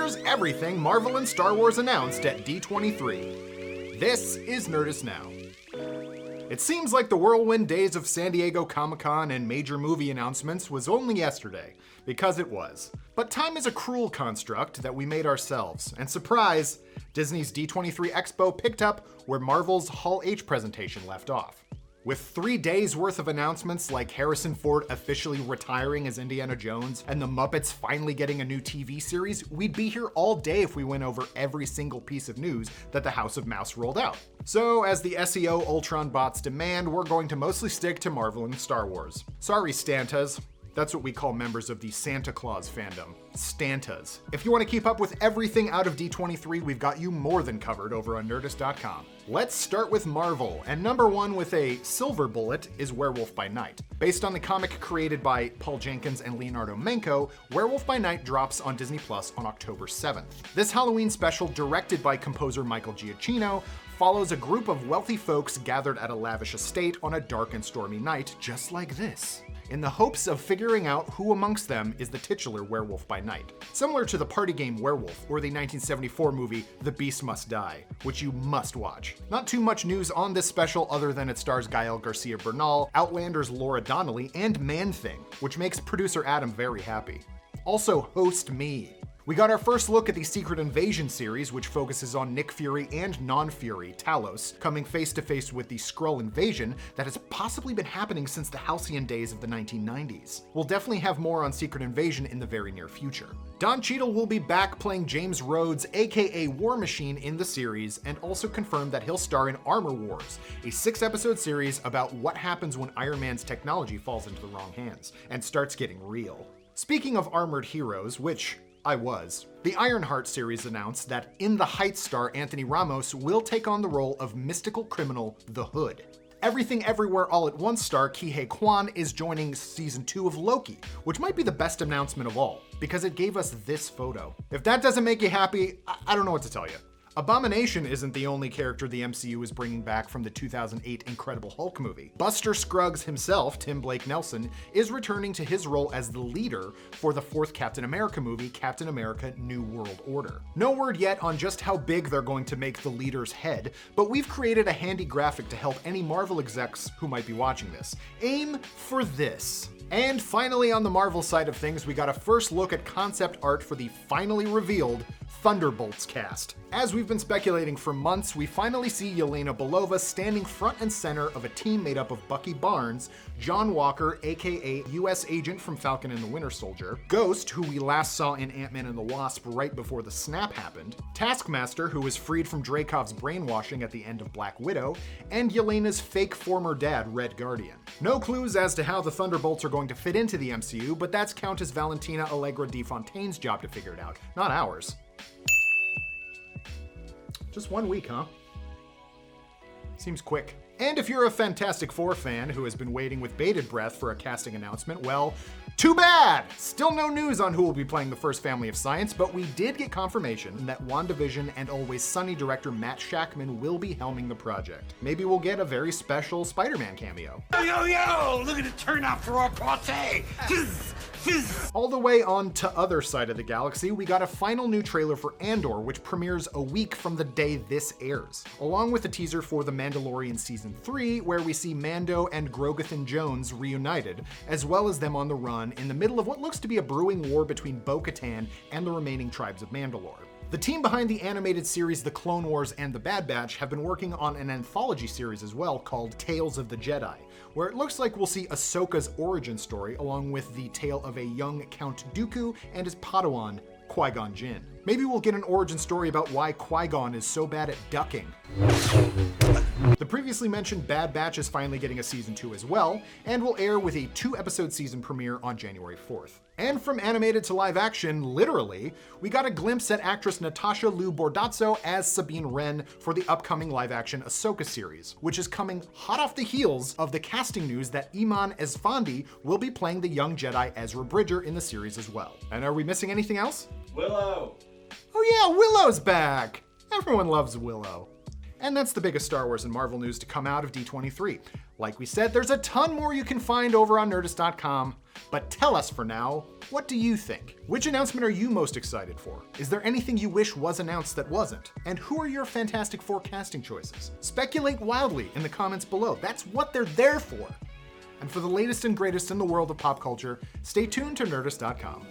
Here's everything Marvel and Star Wars announced at D23. This is Nerdist Now. It seems like the whirlwind days of San Diego Comic-Con and major movie announcements was only yesterday, because it was. But time is a cruel construct that we made ourselves, and surprise, Disney's D23 Expo picked up where Marvel's Hall H presentation left off. With 3 days worth of announcements like Harrison Ford officially retiring as Indiana Jones and the Muppets finally getting a new TV series, we'd be here all day if we went over every single piece of news that the House of Mouse rolled out. So as the SEO Ultron bots demand, we're going to mostly stick to Marvel and Star Wars. Sorry, Stantas. That's what we call members of the Santa Claus fandom. Stantas. If you want to keep up with everything out of D23, we've got you more than covered over on Nerdist.com. Let's start with Marvel, and number one with a silver bullet is Werewolf by Night. Based on the comic created by Paul Jenkins and Leonardo Menko, Werewolf by Night drops on Disney Plus on October 7th. This Halloween special, directed by composer Michael Giacchino, follows a group of wealthy folks gathered at a lavish estate on a dark and stormy night just like this, in the hopes of figuring out who amongst them is the titular Werewolf by Night. Similar to the party game Werewolf or the 1974 movie The Beast Must Die, which you must watch. Not too much news on this special other than it stars Gael Garcia Bernal, Outlander's Laura Donnelly, and Man-Thing, which makes producer Adam very happy. Also host me. We got our first look at the Secret Invasion series, which focuses on Nick Fury and non-Fury, Talos, coming face to face with the Skrull invasion that has possibly been happening since the halcyon days of the 1990s. We'll definitely have more on Secret Invasion in the very near future. Don Cheadle will be back playing James Rhodes, aka War Machine, in the series, and also confirmed that he'll star in Armor Wars, a 6-episode series about what happens when Iron Man's technology falls into the wrong hands and starts getting real. Speaking of armored heroes, which the Ironheart series announced that In the Heights star Anthony Ramos will take on the role of mystical criminal The Hood. Everything Everywhere All at Once star Kihei Kwan is joining season 2 of Loki, which might be the best announcement of all, because it gave us this photo. If that doesn't make you happy, I don't know what to tell you. Abomination isn't the only character the MCU is bringing back from the 2008 Incredible Hulk movie. Buster Scruggs himself, Tim Blake Nelson, is returning to his role as the leader for the 4th Captain America movie, Captain America: New World Order. No word yet on just how big they're going to make the leader's head, but we've created a handy graphic to help any Marvel execs who might be watching this. Aim for this. And finally, on the Marvel side of things, we got a first look at concept art for the finally revealed Thunderbolts cast. As we've been speculating for months, we finally see Yelena Belova standing front and center of a team made up of Bucky Barnes, John Walker, aka US Agent from Falcon and the Winter Soldier, Ghost, who we last saw in Ant-Man and the Wasp right before the snap happened, Taskmaster, who was freed from Dreykov's brainwashing at the end of Black Widow, and Yelena's fake former dad, Red Guardian. No clues as to how the Thunderbolts are going to fit into the MCU, but that's Countess Valentina Allegra de Fontaine's job to figure it out, not ours. Just 1 week, huh? Seems quick. And if you're a Fantastic Four fan who has been waiting with bated breath for a casting announcement, well, too bad! Still no news on who will be playing the first Family of Science, but we did get confirmation that WandaVision and Always Sunny director Matt Shakman will be helming the project. Maybe we'll get a very special Spider-Man cameo. Yo! Look at it turn out for our party! All the way on to other side of the galaxy, we got a final new trailer for Andor, which premieres a week from the day this airs, along with a teaser for The Mandalorian Season 3, where we see Mando and Grogathan Jones reunited, as well as them on the run in the middle of what looks to be a brewing war between Bo-Katan and the remaining tribes of Mandalore. The team behind the animated series The Clone Wars and The Bad Batch have been working on an anthology series as well called Tales of the Jedi, where it looks like we'll see Ahsoka's origin story along with the tale of a young Count Dooku and his Padawan, Qui-Gon Jinn. Maybe we'll get an origin story about why Qui-Gon is so bad at ducking. The previously mentioned Bad Batch is finally getting a season 2 as well, and will air with a 2-episode season premiere on January 4th. And from animated to live action, literally, we got a glimpse at actress Natasha Liu Bordazzo as Sabine Wren for the upcoming live-action Ahsoka series, which is coming hot off the heels of the casting news that Iman Esfandi will be playing the young Jedi Ezra Bridger in the series as well. And are we missing anything else? Willow! Oh yeah, Willow's back! Everyone loves Willow. And that's the biggest Star Wars and Marvel news to come out of D23. Like we said, there's a ton more you can find over on Nerdist.com. But tell us for now, what do you think? Which announcement are you most excited for? Is there anything you wish was announced that wasn't? And who are your Fantastic Four casting choices? Speculate wildly in the comments below. That's what they're there for. And for the latest and greatest in the world of pop culture, stay tuned to Nerdist.com.